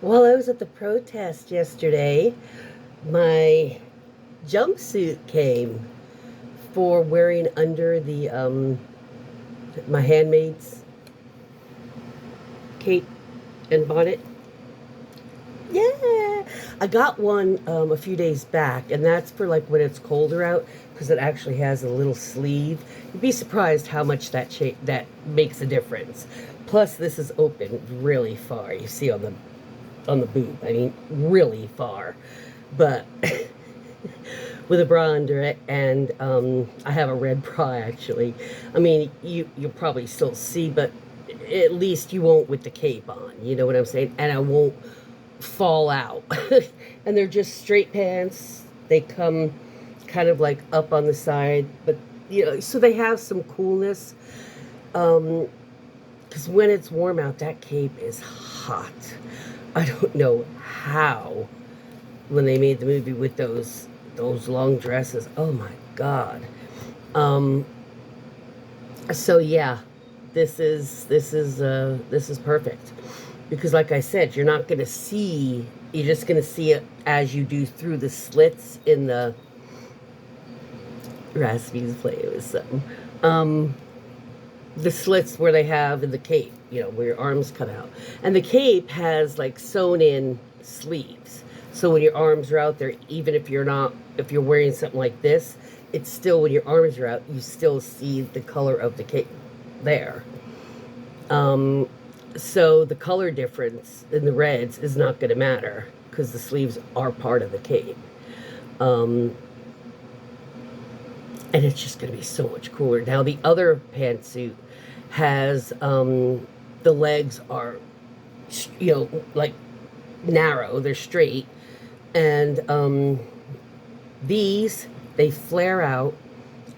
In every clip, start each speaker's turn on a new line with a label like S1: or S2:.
S1: While I was at the protest yesterday, my jumpsuit came for wearing under the my Handmaid's cape and bonnet. Yeah, I got one a few days back, and that's for like when it's colder out because it actually has a little sleeve. You'd be surprised how much that makes a difference. Plus, this is open really far. You see on the boob. I mean, really far, but with a bra under it, and I have a red bra actually. I mean, you'll probably still see, but at least you won't with the cape on. You know what I'm saying? And I won't fall out. And they're just straight pants. They come kind of like up on the side, but so they have some coolness. Because when it's warm out, that cape is hot. I don't know how when they made the movie with those long dresses. Oh my God. Um, so yeah, this is perfect because, like I said, you're not gonna see. You're just gonna see it as you do through the slits in the Raspy's play. It was something. The slits where they have in the cape, where your arms come out. And the cape has like sewn in sleeves. So when your arms are out there, even if you're wearing something like this, it's still, when your arms are out, you still see the color of the cape there. So the color difference in the reds is not going to matter because the sleeves are part of the cape. Um, and it's just going to be so much cooler. Now the other pantsuit has the legs are like narrow, they're straight, and these, they flare out,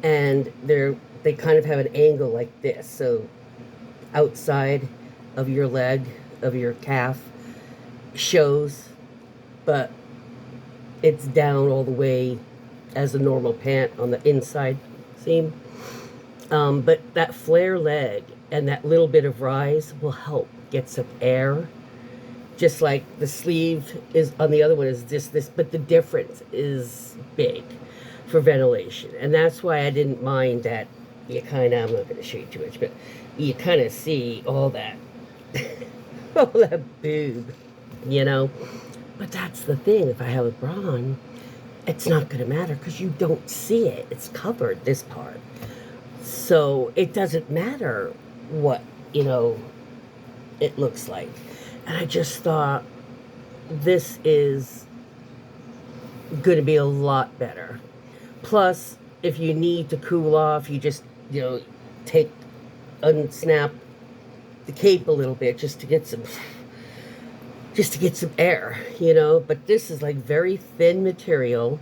S1: and they kind of have an angle like this, so outside of your leg, of your calf, shows, but it's down all the way as a normal pant on the inside seam. But that flare leg and that little bit of rise will help get some air. Just like the sleeve is on the other one is just this, but the difference is big for ventilation. And that's why I didn't mind that I'm not going to show you too much, but you kind of see all that, all that boob. But that's the thing. If I have a bra on, it's not going to matter because you don't see it. It's covered, this part. So it doesn't matter what, it looks like. And I just thought this is going to be a lot better. Plus, if you need to cool off, you just, unsnap the cape a little bit just to get some air, But this is like very thin material.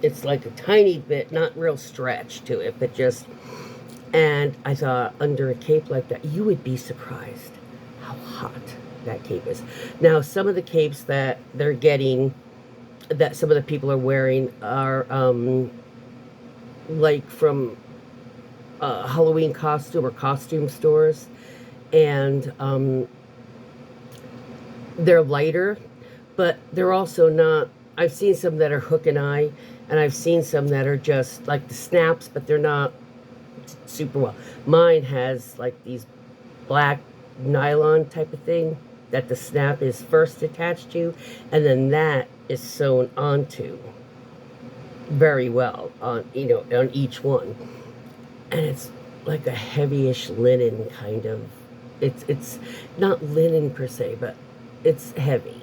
S1: It's like a tiny bit, not real stretch to it, but just, and I thought under a cape like that, you would be surprised how hot that cape is. Now, some of the capes that they're getting, that some of the people are wearing, are like from Halloween costume or costume stores, and they're lighter, but they're also not. I've seen some that are hook and eye, and I've seen some that are just like the snaps, but they're not super well. Mine has like these black nylon type of thing that the snap is first attached to, and then that is sewn onto very well on on each one, and it's like a heavyish linen kind of. It's not linen per se, but it's heavy.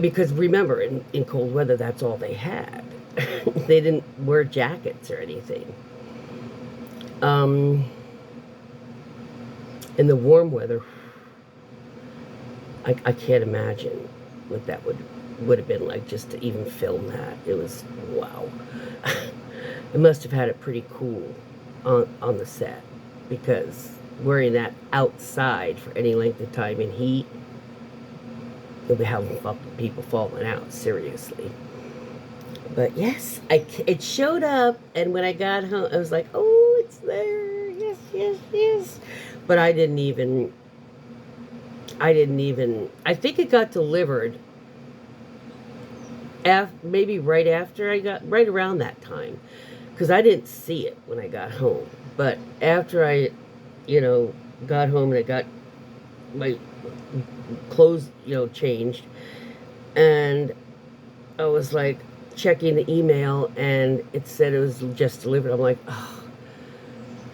S1: Because remember, in cold weather, that's all they had. They didn't wear jackets or anything. In the warm weather, I can't imagine what that would have been like just to even film that. It was, wow. It must have had it pretty cool on the set, because wearing that outside for any length of time in heat, you'll be having fucking people falling out, seriously. But yes, it showed up, and when I got home, I was like, oh, it's there, yes, yes, yes. But I didn't even I didn't even, I think it got delivered maybe right after right around that time. Because I didn't see it when I got home. But after I, you know, got home and I got my clothes, changed, and I was like checking the email and it said it was just delivered. I'm like, oh.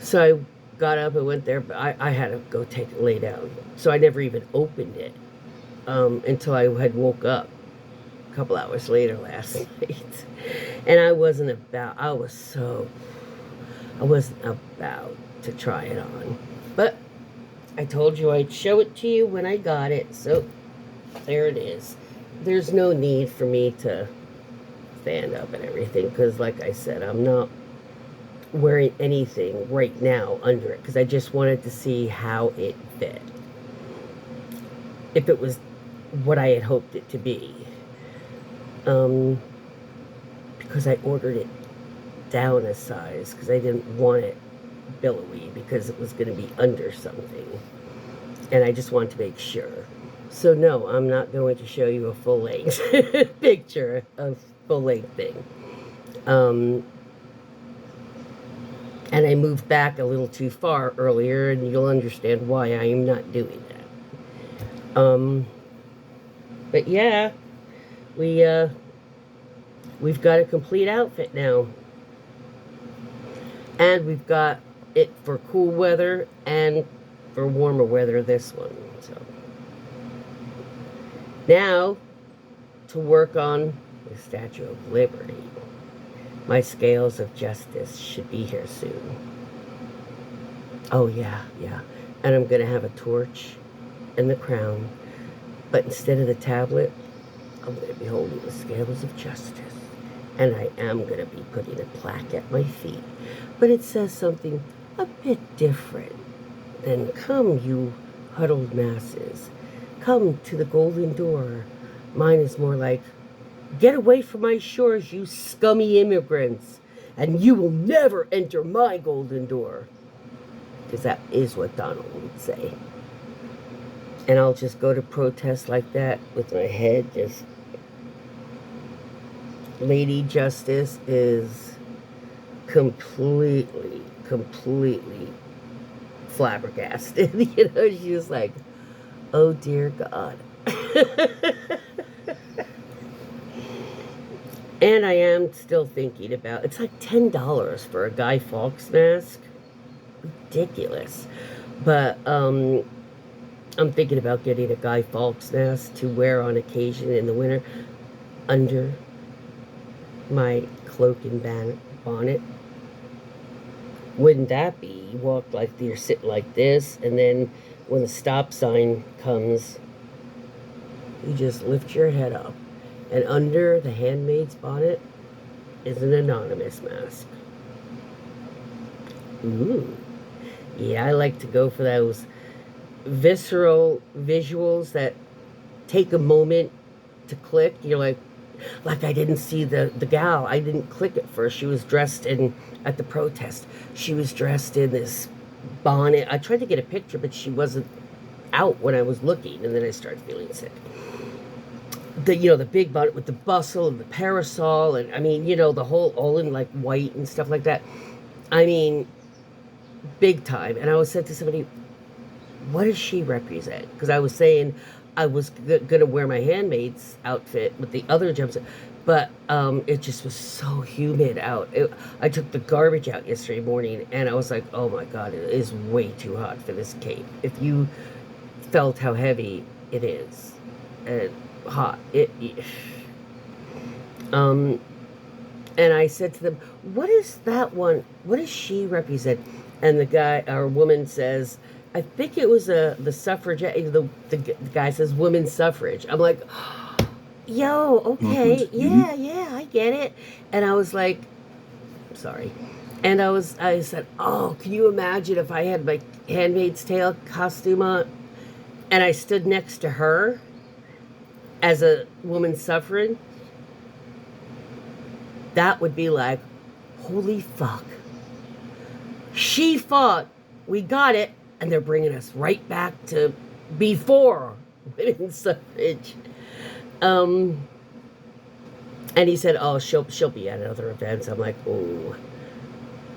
S1: So I got up and went there, but I had to go lay down. So I never even opened it until I had woke up a couple hours later last night. And I wasn't about to try it on. But I told you I'd show it to you when I got it, so there it is. There's no need for me to stand up and everything, because like I said, I'm not wearing anything right now under it, because I just wanted to see how it fit. If it was what I had hoped it to be. Because I ordered it down a size, because I didn't want it billowy, because it was going to be under something. And I just wanted to make sure. So no, I'm not going to show you a full-length picture of full-length thing. And I moved back a little too far earlier, and you'll understand why I am not doing that. But yeah, we've got a complete outfit now. And we've got it for cool weather and for warmer weather, this one. So now to work on the Statue of Liberty. My scales of justice should be here soon. Oh yeah. And I'm going to have a torch and the crown. But instead of the tablet, I'm going to be holding the scales of justice. And I am going to be putting a plaque at my feet. But it says something a bit different than, "Come, you huddled masses. Come to the golden door." Mine is more like, "Get away from my shores, you scummy immigrants, and you will never enter my golden door." Because that is what Donald would say. And I'll just go to protests like that with my head just... Lady Justice is completely flabbergasted. She's like, oh dear God. And I am still thinking about, it's like $10 for a Guy Fawkes mask. Ridiculous. But I'm thinking about getting a Guy Fawkes mask to wear on occasion in the winter under my cloak and bonnet. Wouldn't that be? You walk like you're sitting like this, and then when the stop sign comes, you just lift your head up, and under the Handmaid's bonnet is an anonymous mask. Ooh. Yeah, I like to go for those visceral visuals that take a moment to click. You're like I didn't see the gal. I didn't click at first. She was dressed in, at the protest, she was dressed in this bonnet. I tried to get a picture, but she wasn't out when I was looking, and then I started feeling sick. The big bonnet with the bustle and the parasol, and I mean, the whole, all in like white and stuff like that. I mean, big time. And I was said to somebody, what does she represent? Because I was saying I was going to wear my Handmaid's outfit with the other jumpsuit, but it just was so humid out. I took the garbage out yesterday morning, and I was like, oh my God, it is way too hot for this cape. If you felt how heavy it is and hot, and I said to them, what is that one? What does she represent? And the guy or woman says, I think it was the suffragette. The guy says women's suffrage. I'm like, yo, okay, yeah, I get it. And I was like, sorry. And I said, oh, can you imagine if I had my Handmaid's Tale costume on and I stood next to her as a woman suffering? That would be like, holy fuck. She fought. We got it. And they're bringing us right back to before women's suffrage. And he said, "Oh, she'll be at other events." I'm like, "Oh,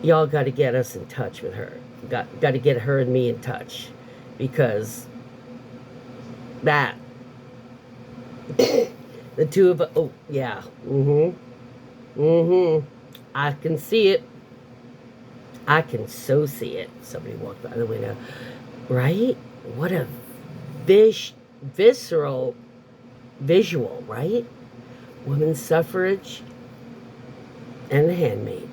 S1: y'all got to get us in touch with her. Got to get her and me in touch, because that the two of us. Oh yeah, I can see it. I can so see it." Somebody walked by the window, right? What a visceral visual, right? Women's suffrage and the Handmaid.